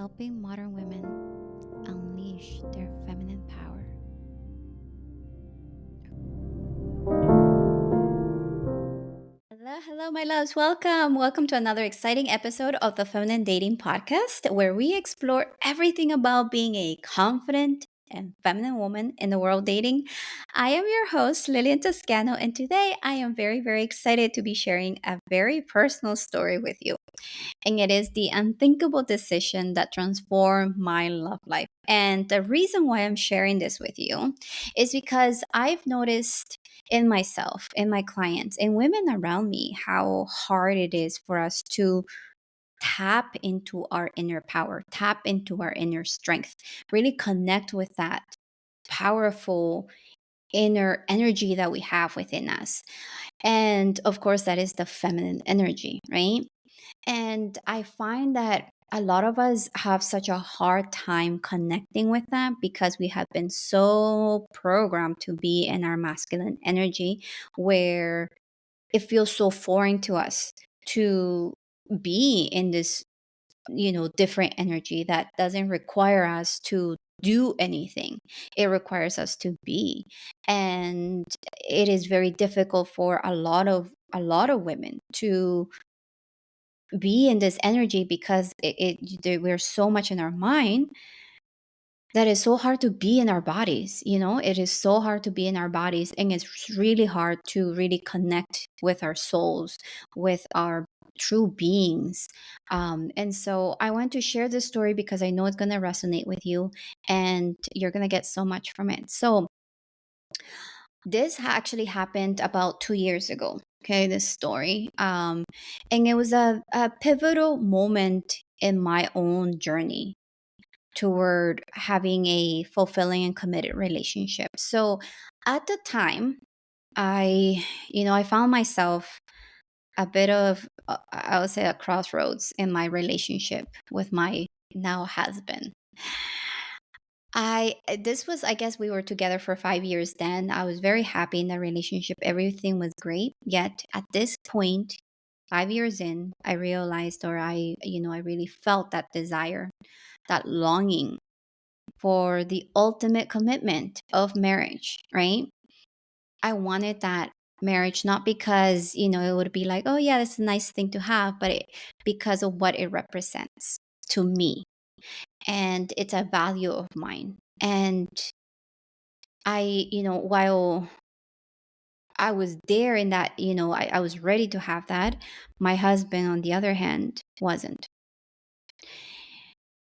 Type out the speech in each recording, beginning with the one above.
helping modern women unleash their feminine power. Hello, my loves. Welcome. Welcome to another exciting episode of the Feminine Dating Podcast, where we explore everything about being a confident and feminine woman in the world dating. I am your host, Lillian Toscano, and today I am very excited to be sharing a very personal story with you. And it is the unthinkable decision that transformed my love life. And the reason why I'm sharing this with you is because I've noticed in myself, in my clients, and women around me how hard it is for us to tap into our inner power, tap into our inner strength, really connect with that powerful inner energy that we have within us. And of course, that is the feminine energy, right? And I find that a lot of us have such a hard time connecting with that because we have been so programmed to be in our masculine energy where it feels so foreign to us to be in this, different energy that doesn't require us to do anything. It requires us to be. And it is very difficult for a lot of women to be in this energy because we're so much in our mind that it's so hard to be in our bodies. It is so hard to be in our bodies, and it's really hard to really connect with our souls, with our true beings. And so I want to share this story because I know it's going to resonate with you and you're going to get so much from it. So this actually happened about 2 years ago. Okay, this story. And it was a pivotal moment in my own journey toward having a fulfilling and committed relationship. So at the time, I found myself a bit of, I would say, a crossroads in my relationship with my now husband. This was, I guess, we were together for 5 years then. I was very happy in the relationship. Everything was great. Yet at this point, 5 years in, I realized, or I really felt that desire, that longing for the ultimate commitment of marriage, right? I wanted that marriage not because, it would be like, oh yeah, that's a nice thing to have, but because of what it represents to me. And it's a value of mine. And while I was there in that, I was ready to have that, my husband, on the other hand, wasn't.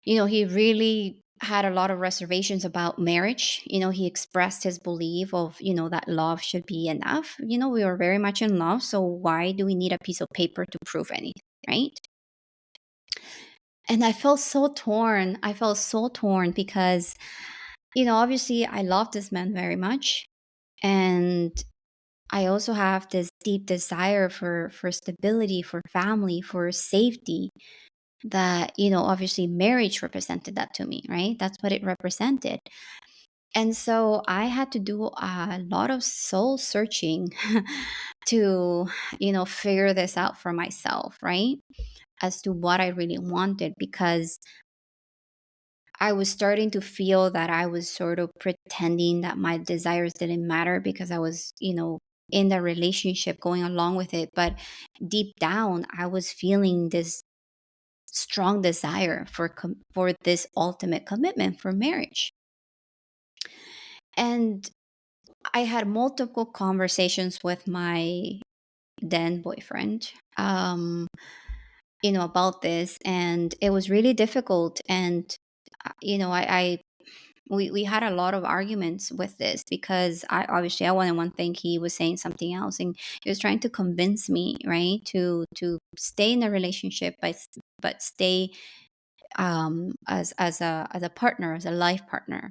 He really had a lot of reservations about marriage. He expressed his belief of, that love should be enough. We were very much in love. So why do we need a piece of paper to prove anything, right? And I felt so torn. I felt so torn because, obviously I love this man very much. And I also have this deep desire for stability, for family, for safety that, obviously marriage represented that to me, right? That's what it represented. And so I had to do a lot of soul searching to, figure this out for myself, right? As to what I really wanted, because I was starting to feel that I was sort of pretending that my desires didn't matter because I was, in the relationship going along with it. But deep down, I was feeling this strong desire for this ultimate commitment for marriage. And I had multiple conversations with my then boyfriend, about this, and it was really difficult. And I we had a lot of arguments with this because I wanted one thing, he was saying something else, and he was trying to convince me, right, to stay in a relationship, but stay as a partner, as a life partner.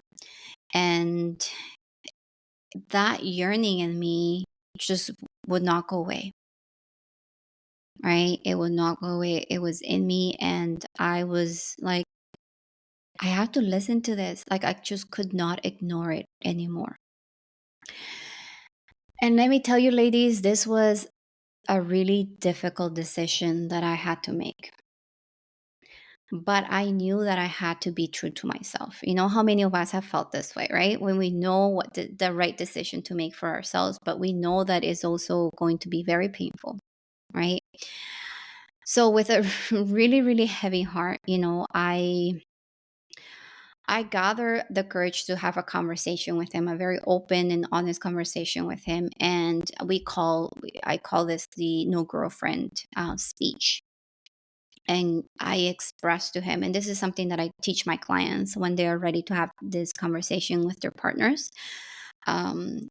And that yearning in me just would not go away, right? It would not go away. It was in me, and I was like, I have to listen to this. Like, I just could not ignore it anymore. And let me tell you, ladies, this was a really difficult decision that I had to make. but I knew that I had to be true to myself. You know how many of us have felt this way, right? When we know what the right decision to make for ourselves, but we know that it's also going to be very painful, right? So with a really, really heavy heart, I gather the courage to have a conversation with him, a very open and honest conversation with him, and I call this the no girlfriend speech. And I express to him, and this is something that I teach my clients when they are ready to have this conversation with their partners. And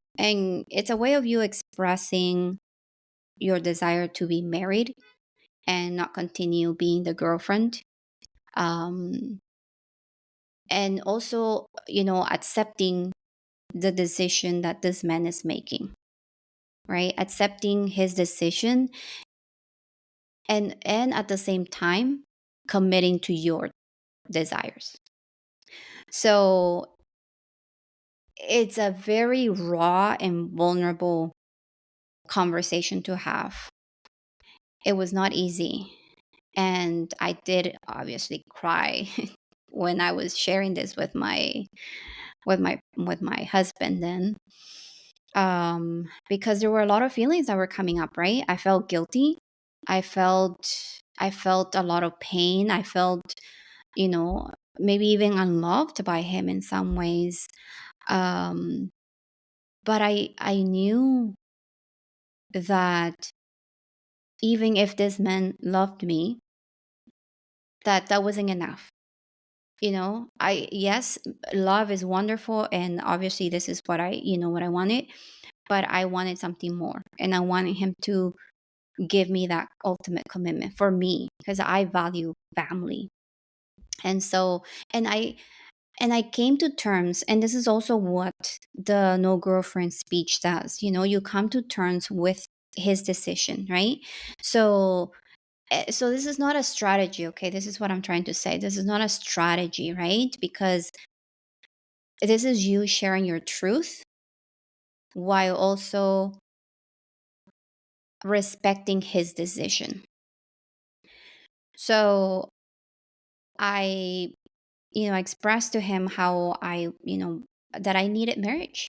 it's a way of you expressing your desire to be married and not continue being the girlfriend. Um, and also, accepting the decision that this man is making, right? Accepting his decision, and at the same time committing to your desires. So it's a very raw and vulnerable conversation to have. It was not easy. And I did obviously cry when I was sharing this with my husband then. Because there were a lot of feelings that were coming up, right? I felt guilty. I felt a lot of pain. I felt, you know, maybe even unloved by him in some ways. Um, but I knew that even if this man loved me, that wasn't enough. I yes, love is wonderful, and obviously this is what I wanted, but I wanted something more, and I wanted him to give me that ultimate commitment for me because I value family. And so, and I came to terms, and this is also what the no girlfriend speech does. You come to terms with his decision, right? So so this is not a strategy, okay? This is what I'm trying to say. This is not a strategy, right? Because this is you sharing your truth while also respecting his decision. So I, expressed to him how that I needed marriage.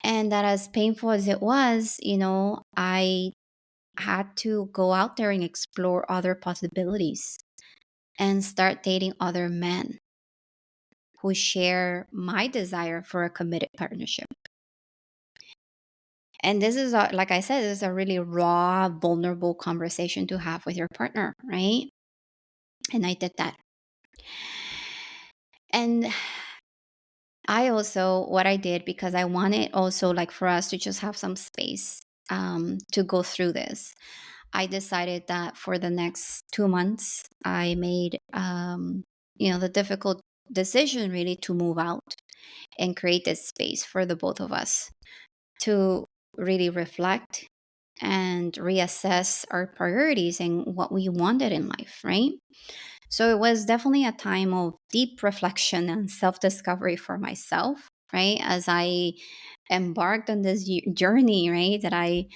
And that as painful as it was, I had to go out there and explore other possibilities and start dating other men who share my desire for a committed partnership. And this is, like I said, this is a really raw, vulnerable conversation to have with your partner, right? And I did that. And what I did, because I wanted also like for us to just have some space to go through this, I decided that for the next 2 months, I made, the difficult decision really to move out and create this space for the both of us to really reflect and reassess our priorities and what we wanted in life, right? So it was definitely a time of deep reflection and self discovery for myself, right? As I embarked on this journey, right?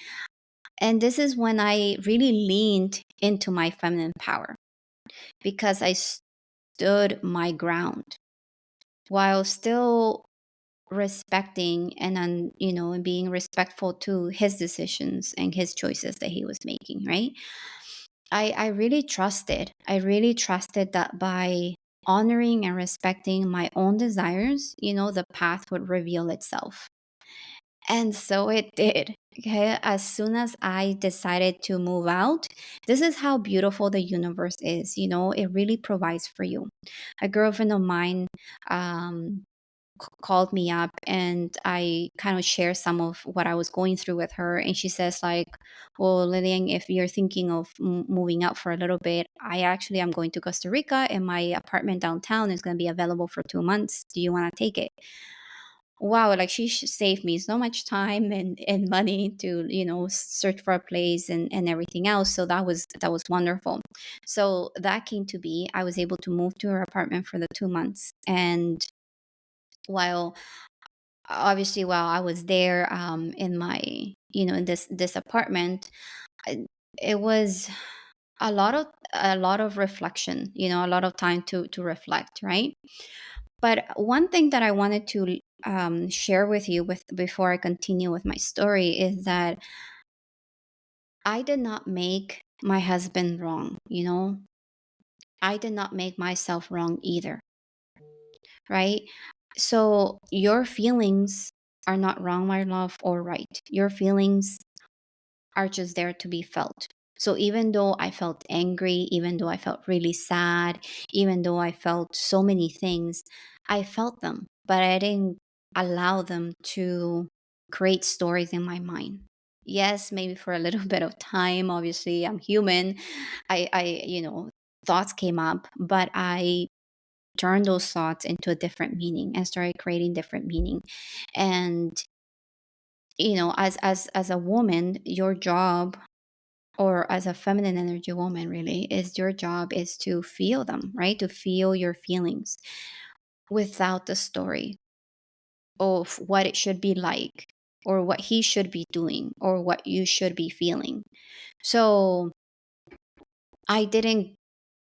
And this is when I really leaned into my feminine power because I stood my ground while still respecting and being respectful to his decisions and his choices that he was making, right? I really trusted that by honoring and respecting my own desires, the path would reveal itself. And so it did. Okay. As soon as I decided to move out, this is how beautiful the universe is. It really provides for you. A girlfriend of mine um, called me up, and I kind of share some of what I was going through with her. And she says, like, well, Lillian, if you're thinking of moving out for a little bit, I actually am going to Costa Rica, and my apartment downtown is going to be available for 2 months. Do you want to take it? Wow, like she saved me so much time and money to search for a place and everything else. So that was wonderful. So that came to be. I was able to move to her apartment for the 2 months. And while obviously while I was there in my in this apartment, I- it was a lot of reflection, a lot of time to reflect, right? But one thing that I wanted to share with you with before I continue with my story is that I did not make my husband wrong. I did not make myself wrong either, right? So your feelings are not wrong, my love, or right. Your feelings are just there to be felt. So even though I felt angry, even though I felt really sad, even though I felt so many things, I felt them, but I didn't allow them to create stories in my mind. Yes, maybe for a little bit of time. Obviously, I'm human. Thoughts came up, but I turned those thoughts into a different meaning and started creating different meaning. And as a woman, your job, or as a feminine energy woman, really, is your job is to feel them, right? To feel your feelings without the story of what it should be like, or what he should be doing, or what you should be feeling. So i didn't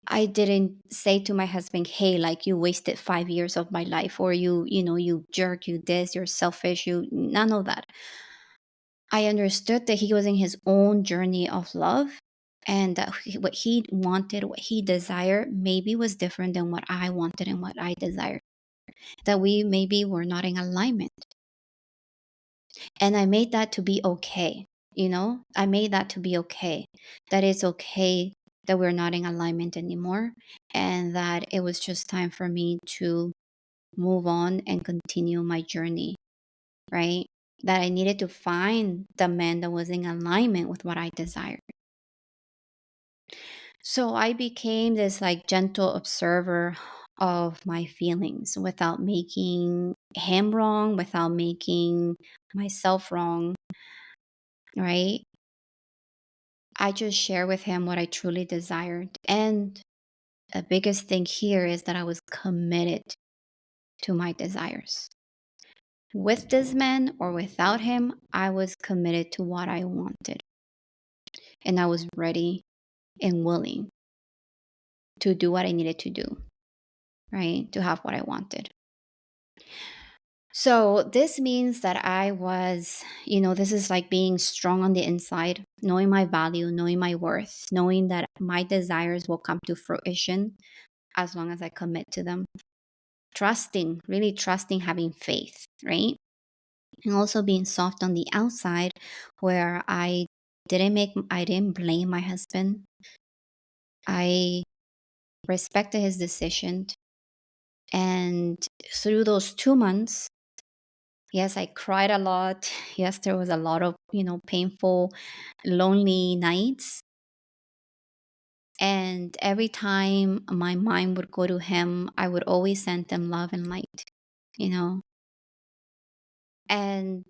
I didn't say to my husband, hey, like, you wasted 5 years of my life, or you jerk, you this, you're selfish, you none of that. I understood that he was in his own journey of love, and that what he wanted, what he desired, maybe was different than what I wanted and what I desired. That we maybe were not in alignment. And I made that to be okay. I made that to be okay. That it's okay that we're not in alignment anymore. And that it was just time for me to move on and continue my journey, right? That I needed to find the man that was in alignment with what I desired. So I became this like gentle observer of my feelings without making him wrong, without making myself wrong, right? I just share with him what I truly desired. And the biggest thing here is that I was committed to my desires. With this man or without him, I was committed to what I wanted. And I was ready and willing to do what I needed to do, right? To have what I wanted. So this means that I was, this is like being strong on the inside, knowing my value, knowing my worth, knowing that my desires will come to fruition as long as I commit to them. Trusting, really trusting, having faith, right? And also being soft on the outside, where I didn't blame my husband. I respected his decision. And through those 2 months, yes, I cried a lot. Yes, there was a lot of, painful, lonely nights. And every time my mind would go to him, I would always send him love and light, you know. And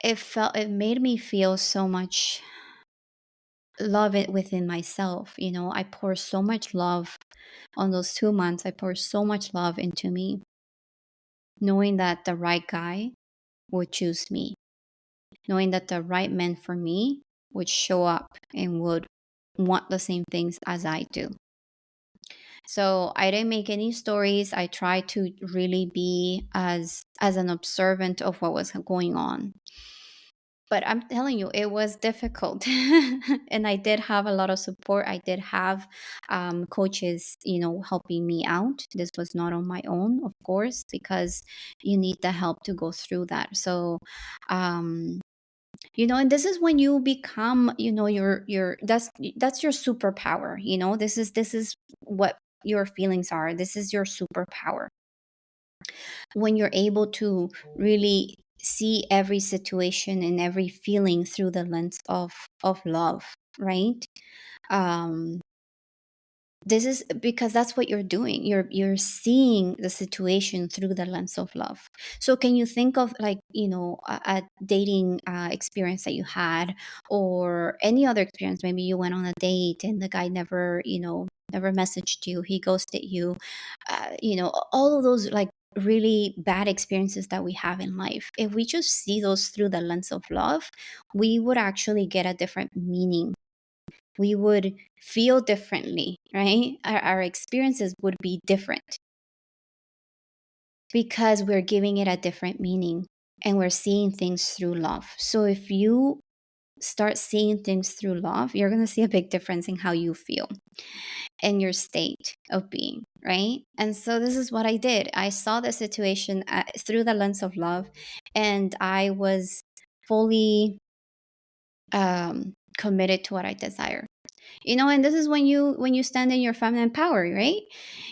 it made me feel so much love it within myself. I poured so much love on those 2 months. I poured so much love into me, knowing that the right guy would choose me, knowing that the right man for me would show up and would want the same things as I do. So I didn't make any stories. I tried to really be as an observant of what was going on. But I'm telling you, it was difficult. And I did have a lot of support. I did have coaches, helping me out. This was not on my own, of course, because you need the help to go through that. So, and this is when you become, your that's your superpower. This is what your feelings are. This is your superpower. When you're able to really see every situation and every feeling through the lens of love, right? um this is because that's what you're doing. You're seeing the situation through the lens of love. So can you think of, like, a dating experience that you had, or any other experience? Maybe you went on a date and the guy never messaged you, he ghosted you. All of those, like, really bad experiences that we have in life, if we just see those through the lens of love, we would actually get a different meaning we would feel differently, right? Our experiences would be different because we're giving it a different meaning and we're seeing things through love. So if you start seeing things through love, you're going to see a big difference in how you feel and your state of being, right? And so this is what I did. I saw the situation through the lens of love, and I was fully committed to what I desire. And this is when you stand in your feminine power, right?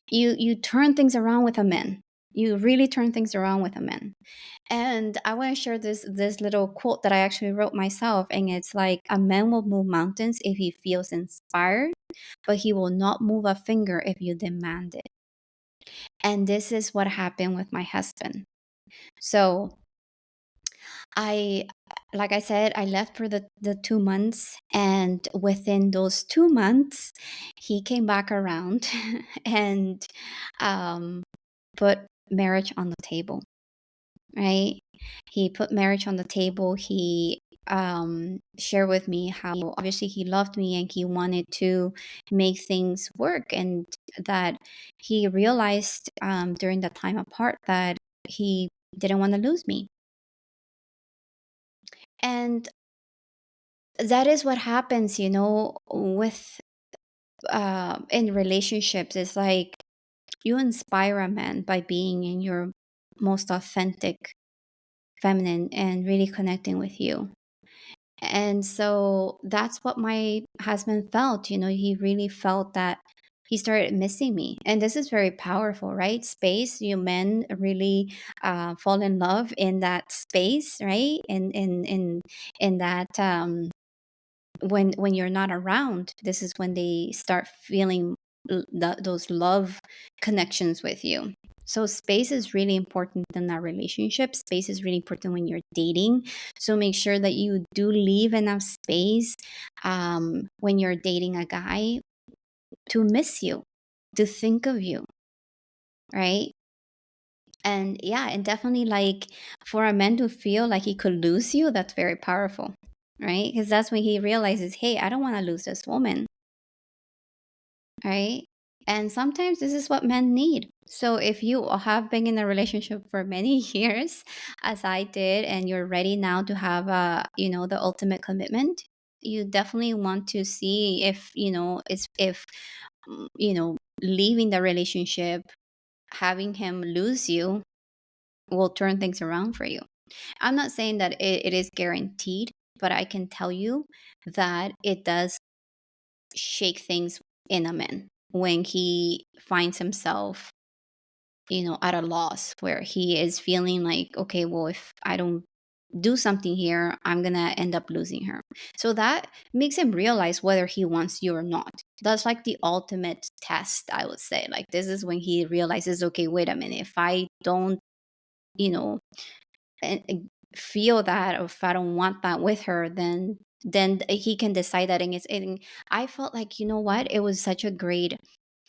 You turn things around with a man. You really turn things around with a man. And I want to share this little quote that I actually wrote myself, and it's like, a man will move mountains if he feels inspired, but he will not move a finger if you demand it. And this is what happened with my husband. So I, like I said, I left for the 2 months, and within those 2 months, he came back around and um, put marriage on the table, right? He put marriage on the table. He shared with me how obviously he loved me and he wanted to make things work, and that he realized during the time apart that he didn't want to lose me. And that is what happens, with in relationships. It's like you inspire a man by being in your most authentic feminine and really connecting with you. And so that's what my husband felt. He really felt that he started missing me. And this is very powerful, right? Space, you men really fall in love in that space, right? In that when you're not around, this is when they start feeling those love connections with you. So space is really important in that relationship. Space is really important when you're dating. So make sure that you do leave enough space when you're dating a guy to miss you, to think of you, right? And yeah, and definitely, like, for a man to feel like he could lose you, that's very powerful, right? Because that's when he realizes, hey, I don't want to lose this woman, right? And sometimes this is what men need. So if you have been in a relationship for many years, as I did, and you're ready now to have the ultimate commitment, you definitely want to see if, if leaving the relationship, having him lose you, will turn things around for you. I'm not saying that it is guaranteed, but I can tell you that it does shake things in a man when he finds himself, at a loss, where he is feeling like, okay, well, if I don't do something here, I'm gonna end up losing her. So that makes him realize whether he wants you or not. That's like the ultimate test, I would say. Like, this is when he realizes, okay, wait a minute, if I don't, you know, and feel that, or if I don't want that with her, then he can decide that. And I felt like, you know what, it was such a great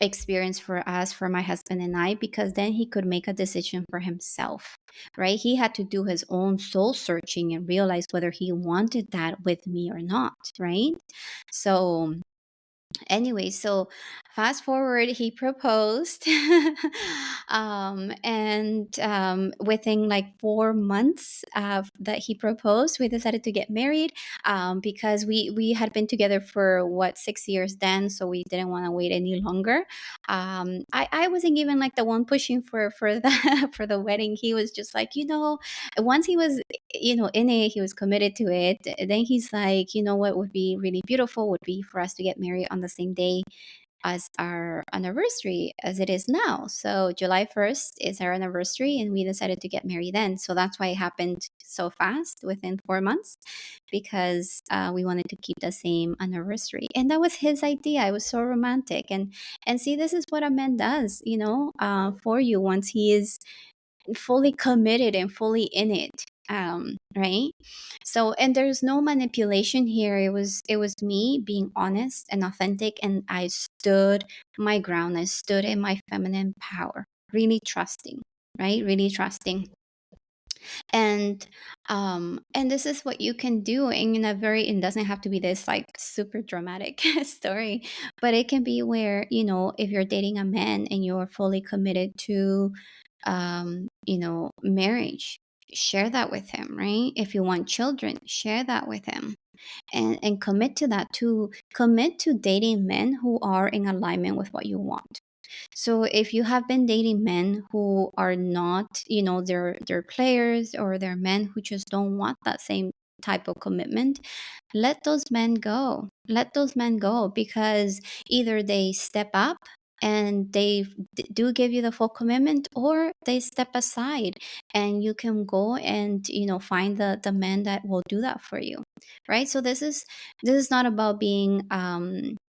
experience for us, for my husband and I, because then he could make a decision for himself, right? He had to do his own soul searching and realize whether he wanted that with me or not, right? So anyway, so fast forward, he proposed. And within like 4 months that he proposed, we decided to get married, because we had been together for, what, 6 years then, so we didn't want to wait any longer. I wasn't even like the one pushing for the for the wedding. He was just like, once he was, in it, he was committed to it. Then he's like, what would be really beautiful would be for us to get married on the same day as our anniversary as it is now. So July 1st is our anniversary, and we decided to get married then. So that's why it happened so fast within 4 months, because we wanted to keep the same anniversary. And that was his idea. It was so romantic. And see, this is what a man does, for you once he is fully committed and fully in it, right? So, and there's no manipulation here. It was me being honest and authentic, and I stood my ground. I stood in my feminine power, really trusting, right? Really trusting. And this is what you can do in a very, it doesn't have to be this like super dramatic story, but it can be where, if you're dating a man and you're fully committed to marriage, share that with him, right? If you want children, share that with him, and commit to that, to commit to dating men who are in alignment with what you want. So if you have been dating men who are not, they're players, or they're men who just don't want that same type of commitment, let those men go. Let those men go, because either they step up and they do give you the full commitment, or they step aside, and you can go and find the men that will do that for you, right? So this is not about being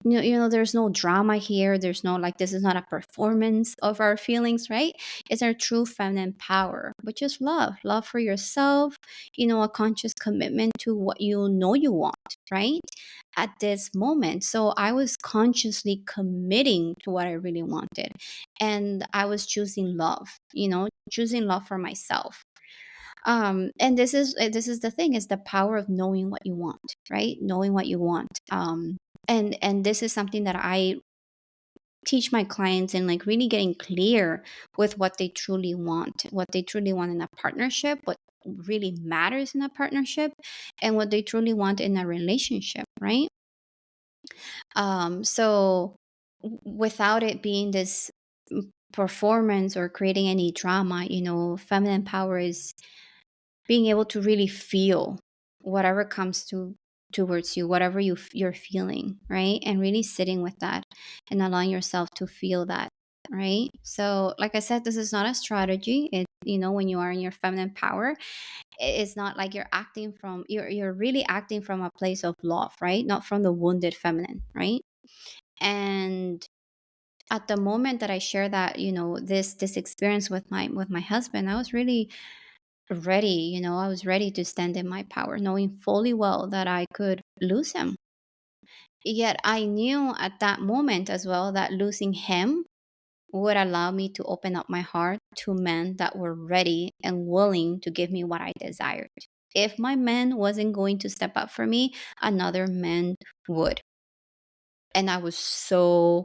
there's no drama here. There's no, like, this is not a performance of our feelings, right? It's our true feminine power, which is love for yourself, a conscious commitment to what you want, right? At this moment. So I was consciously committing to what I really wanted, and I was choosing love, choosing love for myself. And this is the thing, is the power of knowing what you want, right? Knowing what you want. And this is something that I teach my clients, and like really getting clear with what they truly want, in a partnership, what really matters in a partnership, and what they truly want in a relationship, right? So without it being this performance or creating any drama, feminine power is being able to really feel whatever comes towards you, whatever you're feeling, right? And really sitting with that, and allowing yourself to feel that, right? So like I said, this is not a strategy. It, when you are in your feminine power, it's not like you're really acting from a place of love, right? Not from the wounded feminine, right? And at the moment that I share that, this experience with my husband, I was really ready. I was ready to stand in my power, knowing fully well that I could lose him. Yet I knew at that moment as well that losing him would allow me to open up my heart to men that were ready and willing to give me what I desired. If my man wasn't going to step up for me, another man would. And I was so,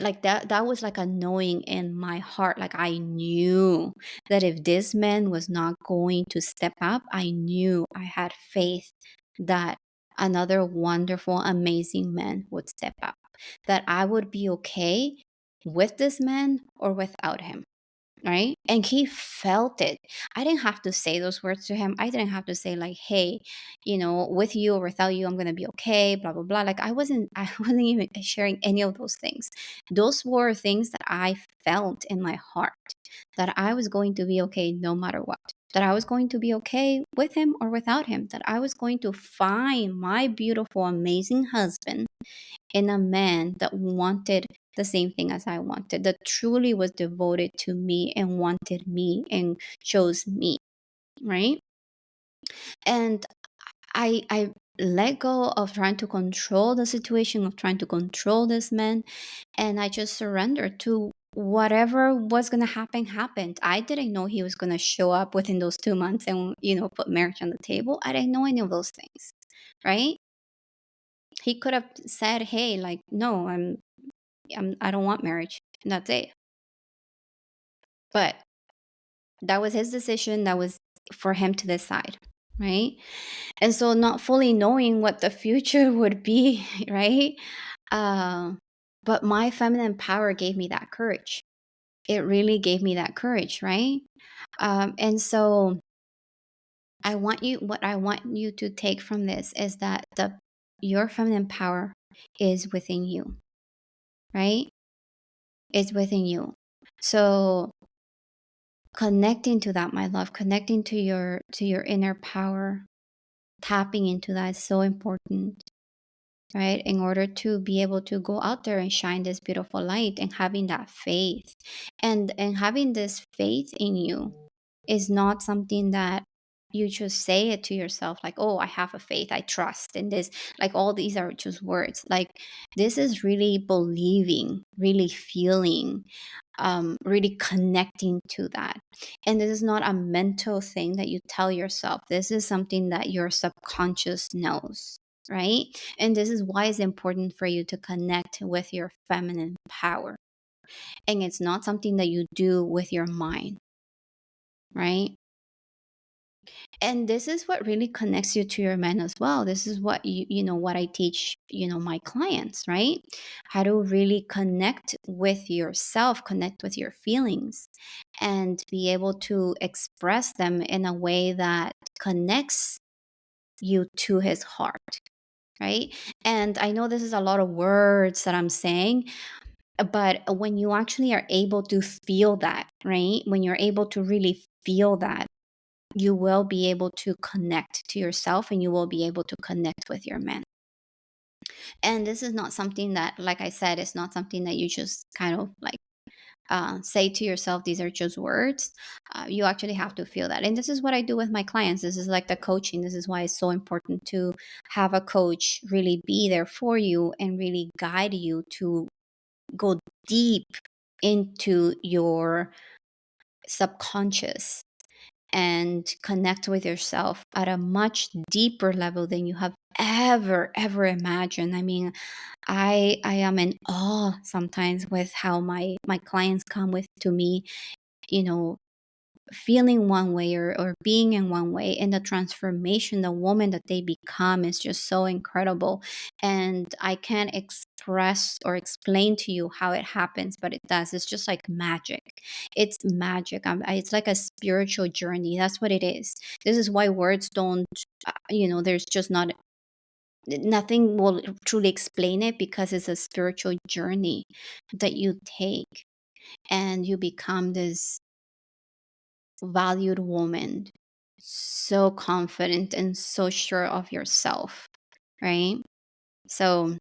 like, that was like a knowing in my heart. Like, I knew that if this man was not going to step up, I knew, I had faith that another wonderful, amazing man would step up, that I would be okay with this man or without him, right? And he felt it. I didn't have to say those words to him. I didn't have to say, like, hey, with you or without you, I'm gonna be okay, blah blah blah. Like, I wasn't even sharing any of those things. Those were things that I felt in my heart, that I was going to be okay no matter what, that I was going to be okay with him or without him, that I was going to find my beautiful, amazing husband in a man that wanted the same thing as I wanted, that truly was devoted to me and wanted me and chose me, right? And I let go of trying to control the situation, of trying to control this man, and I just surrendered to whatever was going to happen happened. I didn't know he was going to show up within those 2 months and put marriage on the table. I didn't know any of those things, right? He could have said, hey, like, no, I don't want marriage, and that's it. But that was his decision. That was for him to decide, right? And so, not fully knowing what the future would be, right? Uh, but my feminine power gave me that courage. It really gave me that courage, right? And so, what I want you to take from this is that your feminine power is within you, right? It's within you. So connecting to that, my love, connecting to your inner power, tapping into that is so important, right? In order to be able to go out there and shine this beautiful light, and having that faith, and having this faith in you is not something that you just say it to yourself, like, oh, I have a faith, I trust in this. Like, all these are just words. Like, this is really believing, really feeling, really connecting to that. And this is not a mental thing that you tell yourself, this is something that your subconscious knows, right? And this is why it's important for you to connect with your feminine power. And it's not something that you do with your mind, right? And this is what really connects you to your men as well. This is what what I teach, my clients, right? How to really connect with yourself, connect with your feelings, and be able to express them in a way that connects you to his heart, right? And I know this is a lot of words that I'm saying, but when you actually are able to feel that, right? When you're able to really feel that, you will be able to connect to yourself and you will be able to connect with your man. And this is not something that, like I said, it's not something that you just kind of like say to yourself, these are just words. You actually have to feel that. And this is what I do with my clients. This is like the coaching. This is why it's so important to have a coach really be there for you and really guide you to go deep into your subconscious and connect with yourself at a much deeper level than you have ever imagined. I mean, I am in awe sometimes with how my clients come with to me, you know, feeling one way or being in one way, and the transformation, the woman that they become is just so incredible. And I can't express or explain to you how it happens, but it does. It's just like magic. It's magic. It's like a spiritual journey. That's what it is. This is why words don't, there's just not, nothing will truly explain it, because it's a spiritual journey that you take, and you become this valued woman, so confident and so sure of yourself, right? So,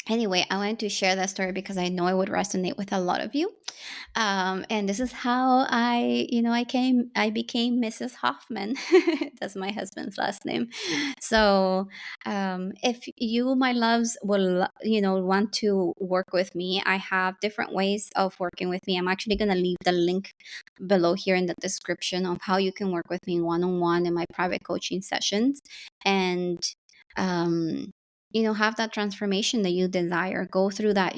anyway, I wanted to share that story because I know it would resonate with a lot of you. And this is how I became Mrs. Hoffman. That's my husband's last name. So, if you, my loves, will want to work with me, I have different ways of working with me. I'm actually going to leave the link below here in the description of how you can work with me one on one in my private coaching sessions, and um, have that transformation that you desire. Go through that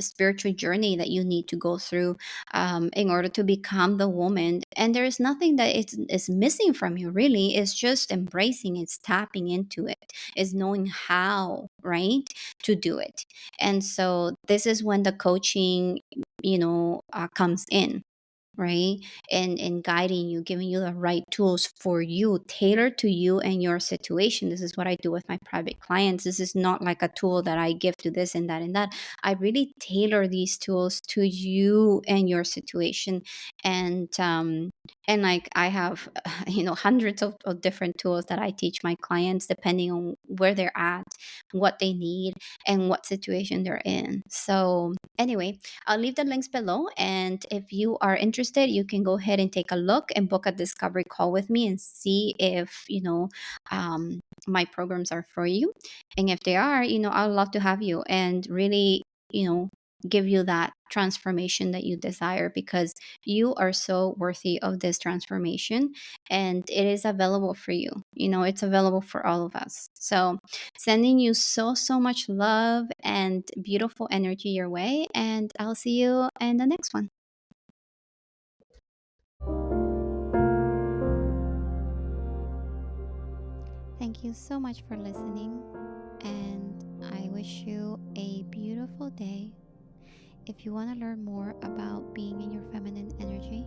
spiritual journey that you need to go through in order to become the woman. And there is nothing that is missing from you, really. It's just embracing, it's tapping into it, is knowing how, right, to do it. And so this is when the coaching, comes in, right? And guiding you, giving you the right tools for you, tailored to you and your situation. This is what I do with my private clients. This is not like a tool that I give to this and that and that. I really tailor these tools to you and your situation. And like I have hundreds of different tools that I teach my clients depending on where they're at, what they need, and what situation they're in. So anyway, I'll leave the links below. And if you are interested, you can go ahead and take a look and book a discovery call with me and see if, my programs are for you. And if they are, I'd love to have you and really, give you that transformation that you desire, because you are so worthy of this transformation, and it is available for you. It's available for all of us. So sending you so much love and beautiful energy your way, and I'll see you in the next one. Thank you so much for listening, and I wish you a beautiful day. If you want to learn more about being in your feminine energy,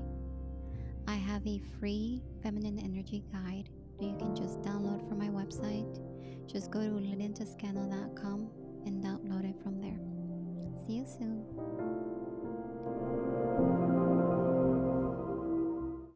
I have a free feminine energy guide that you can just download from my website. Just go to lilintoscano.com